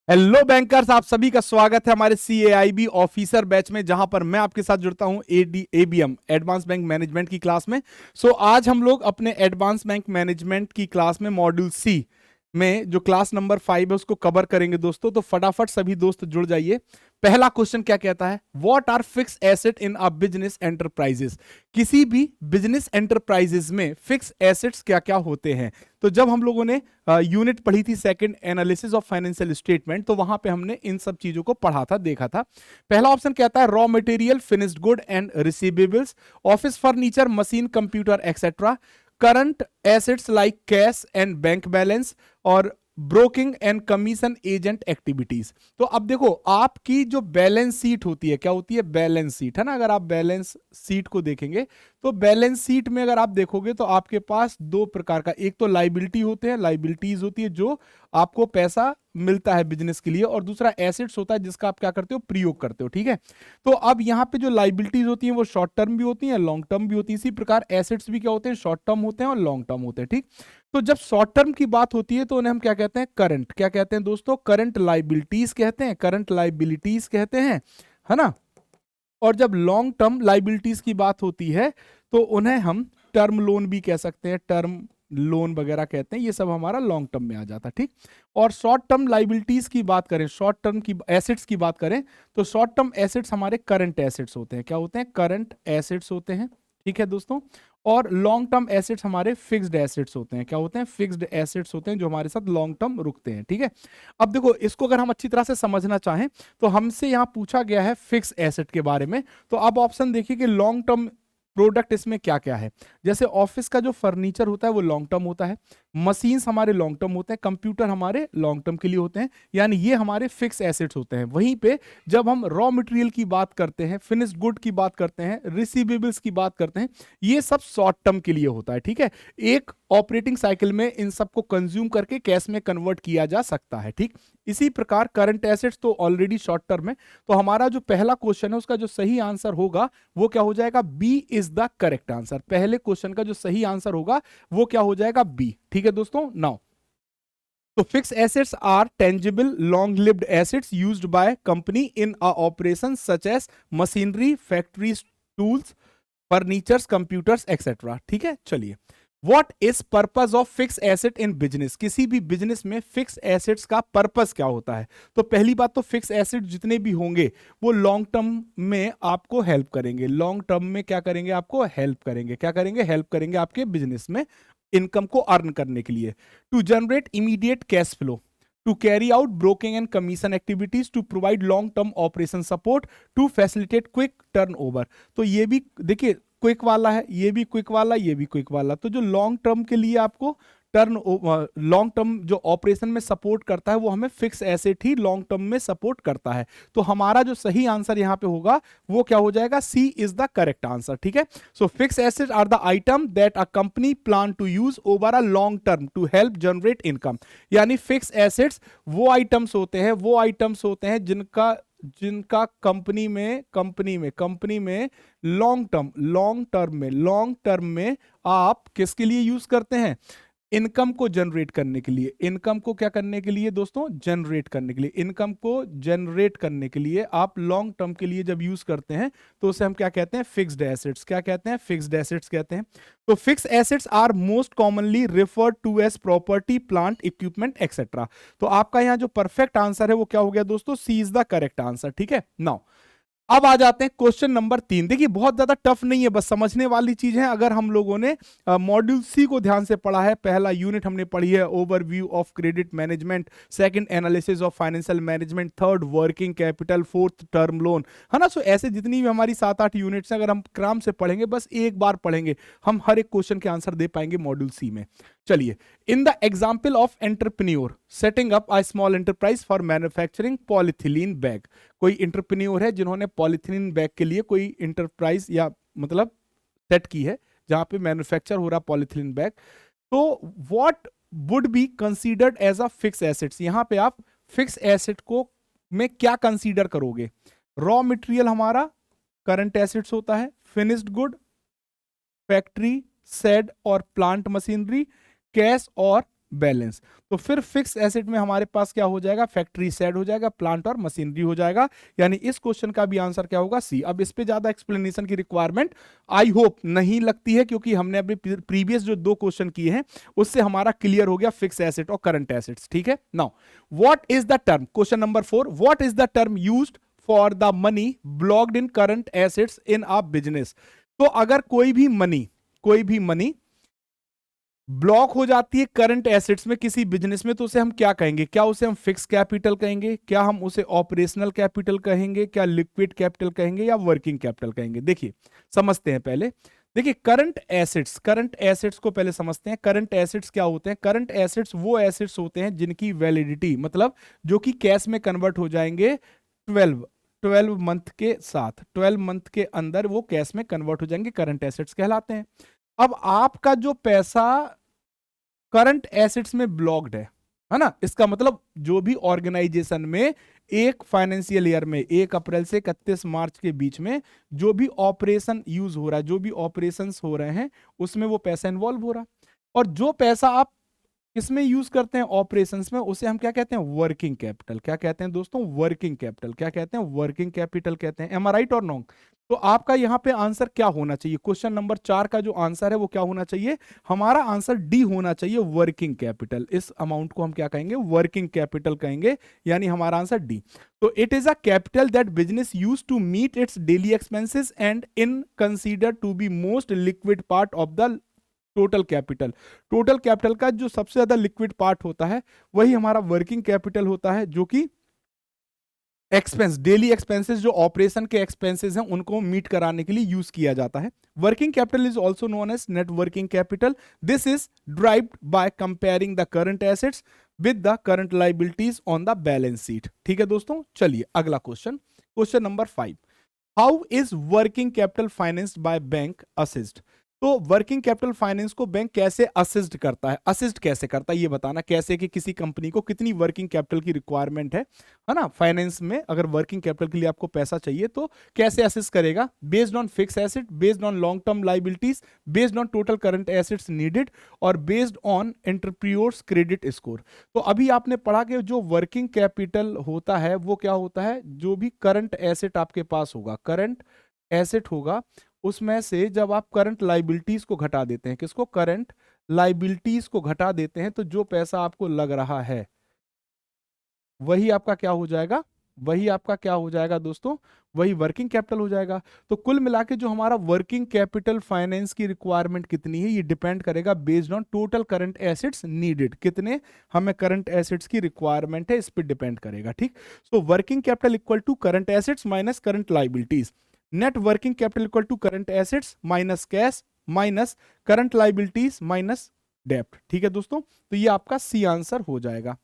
Hello bankers, आप सभी का स्वागत है हमारे CAIB ऑफिसर बैच में, जहां पर मैं आपके साथ जुड़ता हूं ABM एडवांस बैंक मैनेजमेंट की क्लास में। आज हम लोग अपने एडवांस बैंक मैनेजमेंट की क्लास में मॉड्यूल C में जो क्लास नंबर 5 है उसको कवर करेंगे दोस्तों। तो फटाफट सभी दोस्त जुड़ जाइए। पहला क्वेश्चन क्या कहता है? What are fix asset in a business enterprises. किसी भी बिजनेस एंटरप्राइजेस में फिक्स एसेट्स क्या क्या होते हैं? तो जब हम लोगों ने यूनिट पढ़ी थी second, analysis of financial statement, तो वहां पे हमने इन सब चीजों को पढ़ा था, देखा था। पहला ऑप्शन कहता है raw material, finished good and receivables, office furniture, machine, computer etcetera, current assets like cash and bank balance, और broking and commission agent activities. तो अब देखो, आपकी जो बैलेंस शीट होती है, क्या होती है? बैलेंस शीट है ना। अगर आप बैलेंस शीट को देखेंगे तो बैलेंस शीट में अगर आप देखोगे तो आपके पास दो प्रकार का, एक तो लाइबिलिटी होते हैं, लाइबिलिटीज होती है जो आपको पैसा मिलता है बिजनेस के लिए, और दूसरा एसेट्स होता है जिसका आप क्या करते हो? प्रयोग करते हो। ठीक है। तो अब यहाँ पे जो लाइबिलिटीज होती हैं वो शॉर्ट टर्म भी होती हैं, लॉन्ग टर्म भी होती है। इसी प्रकार एसेट्स भी क्या होते हैं? शॉर्ट टर्म होते हैं और लॉन्ग टर्म होते हैं। ठीक। तो जब शॉर्ट टर्म की बात होती है तो उन्हें हम क्या कहते हैं? करंट। क्या कहते हैं दोस्तों? करंट लाइबिलिटीज कहते हैं, करंट लाइबिलिटीज कहते हैं, है ना। और जब लॉन्ग टर्म लाइबिलिटीज की बात होती है तो उन्हें हम टर्म लोन भी कह सकते हैं, टर्म लोन वगैरह कहते हैं। ये सब हमारा लॉन्ग टर्म में आ जाता है। ठीक। और शॉर्ट टर्म लाइबिलिटीज की बात करें, शॉर्ट टर्म की एसेट्स की बात करें, तो शॉर्ट टर्म एसेट्स हमारे करंट एसेट्स होते हैं। क्या होते हैं? करंट एसेट्स होते हैं। ठीक है दोस्तों। और लॉन्ग टर्म एसेट्स हमारे फिक्स्ड एसेट्स होते हैं। क्या होते हैं? फिक्स्ड एसेट्स होते हैं जो हमारे साथ लॉन्ग टर्म रुकते हैं। ठीक है। अब देखो, इसको अगर हम अच्छी तरह से समझना चाहें तो हमसे यहां पूछा गया है फिक्स एसेट के बारे में। तो अब ऑप्शन देखिए कि लॉन्ग टर्म प्रोडक्ट इसमें क्या क्या है। जैसे ऑफिस का जो फर्नीचर होता है वो लॉन्ग टर्म होता है, मशीन्स हमारे लॉन्ग टर्म होते हैं, कंप्यूटर हमारे लॉन्ग टर्म के लिए होते हैं, यानी ये हमारे फिक्स एसेट्स होते हैं। वहीं पे जब हम रॉ मटेरियल की बात करते हैं, फिनिश्ड गुड की बात करते हैं, रिसीवेबल्स की बात करते हैं, ये सब शॉर्ट टर्म के लिए होता है। ठीक है। एक ऑपरेटिंग साइकिल में इन सबको कंज्यूम करके कैश में कन्वर्ट किया जा सकता है। ठीक। इसी प्रकार करंट एसेट्स तो ऑलरेडी शॉर्ट टर्म है। तो हमारा जो पहला क्वेश्चन है उसका जो सही आंसर होगा वो क्या हो जाएगा? B is the correct answer. पहले क्वेश्चन का जो सही आंसर होगा वो क्या हो जाएगा? बी। ठीक है दोस्तों। नाउ, तो fix assets are tangible long lived assets used by company in a operation such as machinery, factories, tools, furnitures, computers etcetera. ठीक है। चलिए, what is purpose of fix asset in business. किसी भी business में fix assets का purpose क्या होता है? तो पहली बात तो फिक्स एसेट जितने भी होंगे वो लॉन्ग टर्म में आपको हेल्प करेंगे। लॉन्ग टर्म में क्या करेंगे? आपको हेल्प करेंगे। क्या करेंगे? हेल्प करेंगे आपके बिजनेस में इनकम को अर्न करने के लिए। To generate immediate cash flow, to carry out broking and commission activities, to provide long term operation support, to facilitate quick turnover। तो ये भी देखिए क्विक वाला है, ये भी क्विक वाला, ये भी क्विक वाला। तो जो लॉन्ग टर्म के लिए आपको लॉन्ग टर्म जो ऑपरेशन में सपोर्ट करता है वो हमें फिक्स एसेट ही लॉन्ग टर्म में सपोर्ट करता है। तो हमारा जो सही आंसर यहां पे होगा वो क्या हो जाएगा? C is the correct answer. ठीक है। So fix asset are the item that a company plan to use over a long term to help generate income. यानी फिक्स एसेट्स वो आइटम्स होते हैं, वो आइटम्स होते हैं जिनका जिनका कंपनी में लॉन्ग टर्म में आप किसके लिए यूज करते हैं? इनकम को जनरेट करने के लिए। इनकम को क्या करने के लिए दोस्तों? जनरेट करने के लिए। इनकम को जनरेट करने के लिए आप लॉन्ग टर्म के लिए जब यूज करते हैं तो उसे हम क्या कहते हैं? Fixed assets. क्या कहते हैं? फिक्स्ड एसेट्स कहते हैं। तो fix assets are most commonly referred to as property, plant, equipment etcetera. तो आपका यहां जो परफेक्ट आंसर है वो क्या हो गया दोस्तों? सी इज द करेक्ट आंसर। ठीक है। नाउ, अब आ जाते हैं क्वेश्चन नंबर 3। देखिए बहुत ज्यादा टफ नहीं है, बस समझने वाली चीज है। अगर हम लोगों ने मॉड्यूल सी को ध्यान से पढ़ा है, पहला यूनिट हमने पढ़ी है overview of credit management, second analysis of financial management, third working capital, fourth term loan, है ना। सो ऐसे जितनी भी हमारी 7-8 यूनिट्स हैं, अगर हम क्रम से पढ़ेंगे, बस एक बार पढ़ेंगे, हम हर एक क्वेश्चन के आंसर दे पाएंगे मॉड्यूल सी में। चलिए, in the example of entrepreneur setting up a small enterprise for manufacturing polyethylene bag. कोई इंटरप्रेन्योर है जिन्होंने पॉलिथिलीन बैग के लिए कोई इंटरप्राइज या मतलब सेट की है जहां पे मैन्युफैक्चर हो रहा पॉलिथिलीन बैग। तो what would be considered as a fix assets. यहां पे आप फिक्स एसेट को में क्या कंसीडर करोगे? रॉ मटेरियल हमारा करंट एसेट्स होता है, फिनिश्ड गुड, फैक्ट्री, सेड और प्लांट मशीनरी, कैश और बैलेंस। तो फिर फिक्स एसेट में हमारे पास क्या हो जाएगा, फैक्ट्री शेड हो जाएगा, प्लांट और मशीनरी हो जाएगा। यानी इस क्वेश्चन का भी आंसर क्या होगा, सी। अब इस पे ज्यादा एक्सप्लेनेशन की रिक्वायरमेंट आई होप नहीं लगती है, क्योंकि हमने अभी प्रीवियस जो 2 क्वेश्चन किए हैं उससे हमारा क्लियर हो गया फिक्स एसेट और करंट एसेट्स। ठीक है, now what is the term, question number 4, what is the term used for the money blocked in current assets in a business. तो अगर कोई भी मनी ब्लॉक हो जाती है करंट एसेट्स में किसी बिजनेस में, तो उसे हम क्या कहेंगे, क्या उसे हम फिक्स कैपिटल कहेंगे, क्या हम उसे ऑपरेशनल कैपिटल कहेंगे, क्या लिक्विड कैपिटल कहेंगे, या वर्किंग कैपिटल कहेंगे। देखिए समझते हैं पहले। देखिए करंट एसेट्स को पहले समझते हैं। करंट एसेट्स क्या होते हैं, करंट एसेट्स वो एसेट्स होते हैं जिनकी वैलिडिटी, मतलब जो कि कैश में कन्वर्ट हो जाएंगे 12 मंथ के साथ, 12 मंथ के अंदर वो कैश में कन्वर्ट हो जाएंगे, करंट एसेट्स कहलाते हैं। अब आपका जो पैसा करंट एसेट्स में ब्लॉक्ड है ना, इसका मतलब जो भी ऑर्गेनाइजेशन में एक फाइनेंशियल ईयर में 1 अप्रैल से 31 मार्च के बीच में जो भी ऑपरेशन यूज हो रहा है, जो भी ऑपरेशंस हो रहे हैं, उसमें वो पैसा इन्वॉल्व हो रहा है। और जो पैसा आप किसमें यूज करते हैं, ऑपरेशंस में, उसे हम क्या कहते हैं, वर्किंग कैपिटल। क्या कहते हैं दोस्तों, वर्किंग कैपिटल। क्या कहते हैं, वर्किंग कैपिटल कहते हैं। एम आई राइट और नॉन्ग। तो आपका यहां पे आंसर क्या होना चाहिए, क्वेश्चन नंबर 4 का जो आंसर है वो क्या होना चाहिए, हमारा आंसर डी होना चाहिए, वर्किंग कैपिटल। इस अमाउंट को हम क्या कहेंगे, वर्किंग कैपिटल कहेंगे, यानी हमारा आंसर डी। तो it is a capital that business use to meet its daily expenses and in consider to be most liquid part of the total capital. Total capital का जो सबसे ज्यादा लिक्विड पार्ट होता है वही हमारा वर्किंग कैपिटल होता है, जो कि एक्सपेंस, डेली एक्सपेंसेस, जो ऑपरेशन के एक्सपेंसेस हैं उनको मीट कराने के लिए यूज किया जाता है। Working capital is also known as net working capital. This is derived by comparing the current assets with the current liabilities on the balance sheet. ठीक है दोस्तों, चलिए अगला question, question number 5, how is working capital financed by bank assist. तो working capital finance को bank कैसे assist करता है, असिस्ट कैसे करता है ये बताना, कैसे कि किसी कंपनी को कितनी वर्किंग कैपिटल की रिक्वायरमेंट है ना, फाइनेंस में अगर वर्किंग कैपिटल के लिए आपको पैसा चाहिए तो कैसे असिस्ट करेगा, based on fix asset, based on long term liabilities, based on total current assets needed, और based on entrepreneurs credit score. तो अभी आपने पढ़ा कि जो वर्किंग कैपिटल होता है वो क्या होता है, जो भी करंट एसेट आपके पास होगा, करंट एसेट होगा, उसमें से जब आप करंट लाइबिलिटीज को घटा देते हैं, किसको, करंट लाइबिलिटीज को घटा देते हैं, तो जो पैसा आपको लग रहा है वही आपका क्या हो जाएगा, वही आपका क्या हो जाएगा दोस्तों, वही वर्किंग कैपिटल हो जाएगा। तो कुल मिला के जो हमारा वर्किंग कैपिटल फाइनेंस की रिक्वायरमेंट कितनी है, ये डिपेंड करेगा based on total current assets needed, कितने हमें करंट एसेट्स की रिक्वायरमेंट है, इस पर डिपेंड करेगा। ठीक, so working capital equal to current assets minus current liabilities, net working capital equal to current assets minus cash minus current liabilities minus डेप्ट। ठीक है दोस्तों, तो ये आपका सी आंसर हो जाएगा।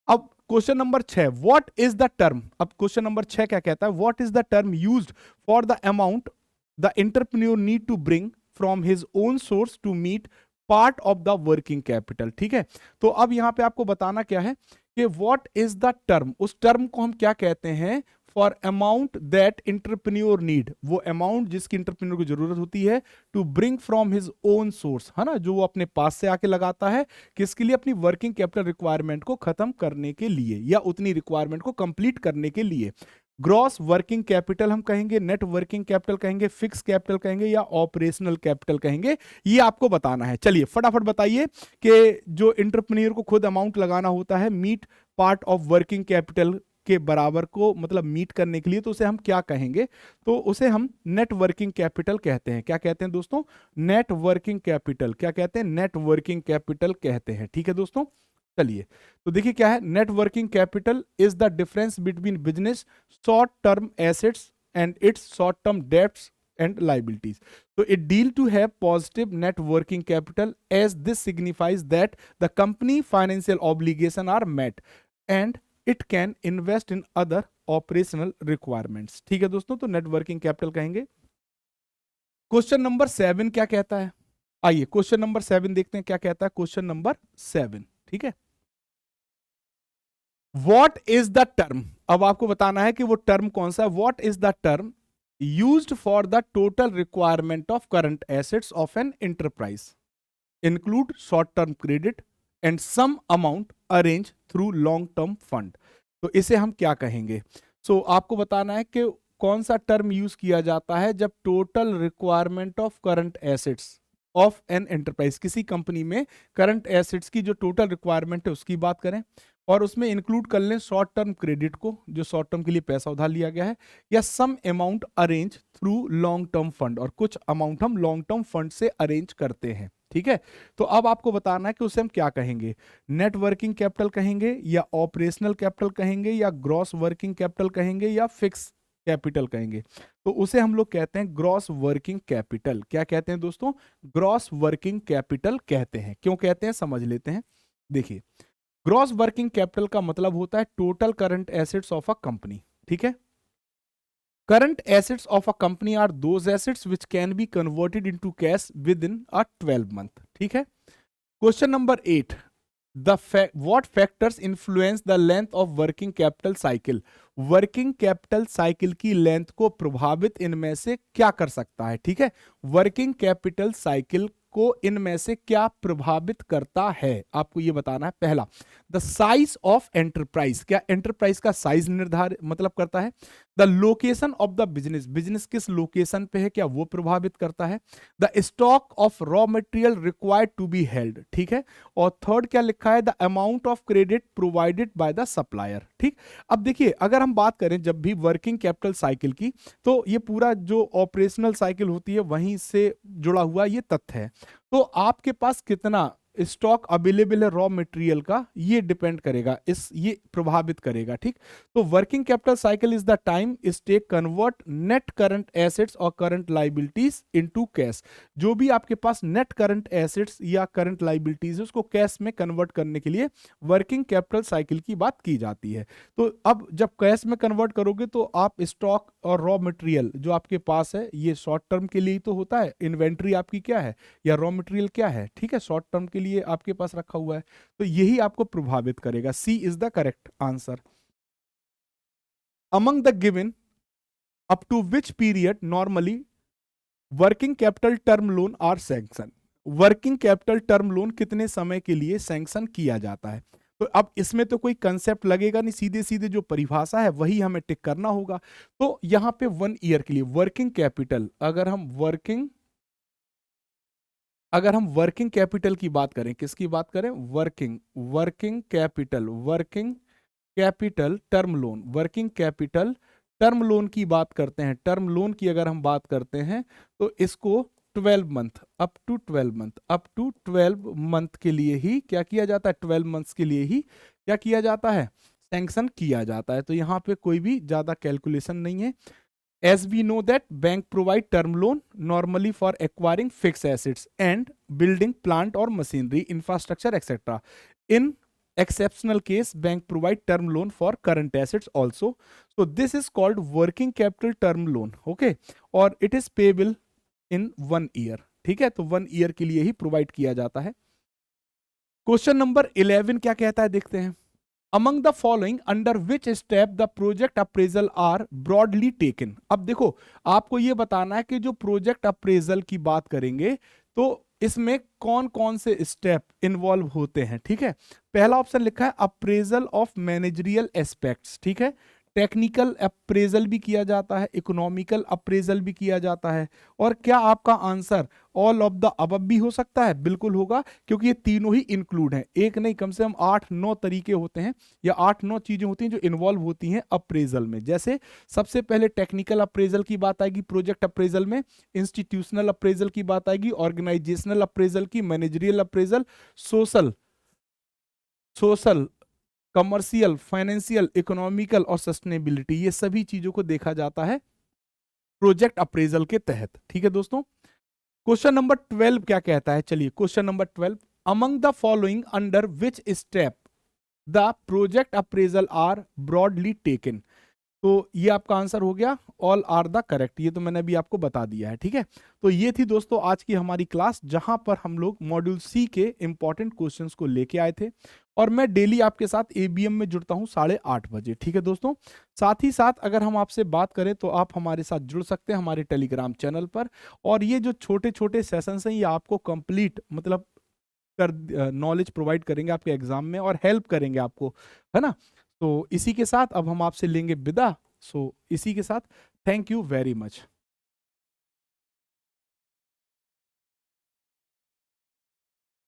अब question number 6, what is the term, अब क्वेश्चन नंबर 6 क्या कहता है, what is the term used for the amount the entrepreneur need to bring from his own source to meet part of the working capital. ठीक है, तो अब यहां पे आपको बताना क्या है कि व्हाट इज द टर्म, उस टर्म को हम क्या कहते हैं, for amount that entrepreneur need, वो अमाउंट जिसकी इंटरप्रेन्योर को जरूरत होती है, to bring from his own source, है ना, जो वो अपने पास से आके लगाता है, किसके लिए, अपनी वर्किंग कैपिटल रिक्वायरमेंट को खत्म करने के लिए, या उतनी रिक्वायरमेंट को कंप्लीट करने के लिए। ग्रॉस वर्किंग कैपिटल हम कहेंगे, नेट वर्किंग कैपिटल कहेंगे, फिक्स कैपिटल कहेंगे, या ऑपरेशनल कैपिटल कहेंगे, ये आपको बताना है। चलिए फटाफट बताइए कि जो इंटरप्रेन्योर को खुद अमाउंट लगाना होता है meet part of working capital के बराबर को, मतलब मीट करने के लिए, तो उसे हम क्या कहेंगे, तो उसे हम नेट वर्किंग कैपिटल कहते हैं। क्या कहते हैं दोस्तों, नेट वर्किंग कैपिटल, क्या कहते हैं, नेट वर्किंग कैपिटल कहते हैं। ठीक है दोस्तों, चलिए तो देखिए क्या है, net working capital is the difference between business short term assets and it's short term debts and liabilities. So it deal to have positive net working capital as this signifies that the company financial obligation are met and it can invest in other operational requirements. ठीक है दोस्तों, तो net working capital कहेंगे। Question number 7 क्या कहता है, आइए question number 7 देखते हैं क्या कहता है, क्वेश्चन नंबर 7। ठीक है, व्हाट इज द टर्म, अब आपको बताना है कि वो टर्म कौन सा है, what is the term used for the total requirement of current assets of an enterprise, include short term credit, and some amount arrange through long term fund. तो इसे हम क्या कहेंगे? सो आपको बताना है कि कौन सा टर्म यूज किया जाता है जब total requirement of current assets of an enterprise, किसी कंपनी में करंट एसेट्स की जो टोटल रिक्वायरमेंट है उसकी बात करें, और उसमें इंक्लूड कर लें शॉर्ट टर्म क्रेडिट को, जो शॉर्ट टर्म के लिए पैसा उधार लिया गया है, या some amount arrange through long term fund, और कुछ अमाउंट हम लॉन्ग टर्म फंड से अरेंज करते हैं। ठीक है, तो अब आपको बताना है कि उसे हम क्या कहेंगे, नेट वर्किंग कैपिटल कहेंगे, या ऑपरेशनल कैपिटल कहेंगे, या ग्रॉस वर्किंग कैपिटल कहेंगे, या फिक्स कैपिटल कहेंगे। तो उसे हम लोग कहते हैं ग्रॉस वर्किंग कैपिटल। क्या कहते हैं दोस्तों? ग्रॉस वर्किंग कैपिटल कहते हैं। क्यों कहते हैं समझ लेते हैं। देखिए, ग्रॉस वर्किंग कैपिटल का मतलब होता है total current assets of a company. ठीक है, current assets of a company are those assets which can be converted into cash with in a 12 month. ठीक है, question number 8, what factors influence the length of working capital cycle? Working capital cycle की length को प्रभावित इनमें से क्या कर सकता है? ठीक है, वर्किंग कैपिटल साइकिल को इनमें से क्या प्रभावित करता है, आपको यह बताना है। पहला, द साइज ऑफ एंटरप्राइज, क्या एंटरप्राइज का साइज निर्धारित मतलब करता है। The location of the business, business किस लोकेशन पे है, क्या वो प्रभावित करता है। The stock of raw material required to be held. ठीक है, और थर्ड क्या लिखा है, the amount of credit provided by the supplier. ठीक, अब देखिए, अगर हम बात करें जब भी वर्किंग कैपिटल साइकिल की, तो ये पूरा जो ऑपरेशनल साइकिल होती है वहीं से जुड़ा हुआ ये तथ्य है। तो आपके पास कितना स्टॉक अवेलेबल है रॉ मटेरियल का, ये डिपेंड करेगा, ये प्रभावित करेगा। ठीक, तो working capital cycle is the time is take convert net current assets और करंट लाइबिलिटीज इनटू कैश। जो भी आपके पास नेट करंट एसेट्स या करंट लाइबिलिटीज है उसको कैश में कन्वर्ट करने के लिए वर्किंग कैपिटल साइकिल की बात की जाती है। तो अब जब कैश में कन्वर्ट करोगे तो आप स्टॉक और रॉ मटेरियल जो आपके पास है, ये शॉर्ट टर्म के लिए ही तो होता है। इन्वेंट्री आपकी क्या है या रॉ मटेरियल क्या है, ठीक है, शॉर्ट टर्म के लिए आपके पास रखा हुआ है, तो यही आपको प्रभावित करेगा। C is the correct answer. Among the given up to which period normally working capital term loan are sanction, working capital term loan कितने समय के लिए सैंक्शन किया जाता है। तो अब इसमें तो कोई कंसेप्ट लगेगा नहीं, सीधे सीधे जो परिभाषा है वही हमें टिक करना होगा। तो यहां पे 1 ईयर के लिए वर्किंग कैपिटल, अगर हम वर्किंग कैपिटल की बात करें, किसकी बात करें, working capital term loan, working capital term loan की बात करते हैं, टर्म लोन की अगर हम बात करते हैं तो इसको 12 मंथ अप टू 12 मंथ के लिए ही क्या किया जाता है, 12 मंथ्स के लिए ही क्या किया जाता है, सैंक्शन किया जाता है। तो यहाँ पे कोई भी ज्यादा कैलकुलेशन नहीं है। As we know that bank provide term loan normally for acquiring fixed assets and building plant or machinery, infrastructure, etc. In exceptional case, bank provide term loan for current assets also. So this is called working capital term loan. Okay, और it is payable in 1 year. ठीक है, तो 1 year के लिए ही provide किया जाता है। Question number 11 क्या कहता है, देखते हैं। Among the following, under which step the project appraisal are broadly taken? अब देखो, आपको ये बताना है कि जो प्रोजेक्ट अप्रेजल की बात करेंगे तो इसमें कौन कौन से स्टेप इन्वॉल्व होते हैं। ठीक है, पहला ऑप्शन लिखा है अप्रेजल ऑफ मैनेजरियल एस्पेक्ट्स। ठीक है, टेक्निकल अप्रेजल भी किया जाता है, इकोनॉमिकल अप्रेजल भी किया जाता है, और क्या आपका answer all of the above भी हो सकता है? बिल्कुल होगा, क्योंकि ये तीनों ही इंक्लूड हैं, एक नहीं कम से कम 8-9 तरीके होते हैं या 8-9 चीजें होती हैं जो इन्वॉल्व होती हैं अप्रेजल में। जैसे सबसे पहले टेक्निकल अप्रेजल की बात आएगी प्रोजेक्ट अप्रेजल में, इंस्टीट्यूशनल अप्रेजल की बात आएगी, ऑर्गेनाइजेशनल अप्रेजल की, managerial appraisal, social commercial, financial, economical और सस्टेनेबिलिटी, ये सभी चीजों को देखा जाता है प्रोजेक्ट अप्रेजल के तहत। ठीक है दोस्तों, क्वेश्चन नंबर 12 क्या कहता है, चलिए question number 12, among the following under which step the project appraisal are broadly taken. तो ये आपका आंसर हो गया, ऑल आर द करेक्ट, ये तो मैंने अभी आपको बता दिया है। ठीक है, तो ये थी दोस्तों आज की हमारी क्लास, जहां पर हम लोग मॉड्यूल सी के इंपॉर्टेंट क्वेश्चंस को लेके आए थे, और मैं डेली आपके साथ एबीएम में जुड़ता हूं 8:30 बजे। ठीक है दोस्तों, साथ ही साथ अगर हम आपसे बात करें तो आप हमारे साथ जुड़ सकते हैं हमारे टेलीग्राम चैनल पर, और ये जो छोटे छोटे सेशंस हैं ये आपको कंप्लीट मतलब कर नॉलेज प्रोवाइड करेंगे आपके एग्जाम में और हेल्प करेंगे आपको, है ना। तो इसी के साथ अब हम आपसे लेंगे विदा। सो इसी के साथ थैंक यू वेरी मच।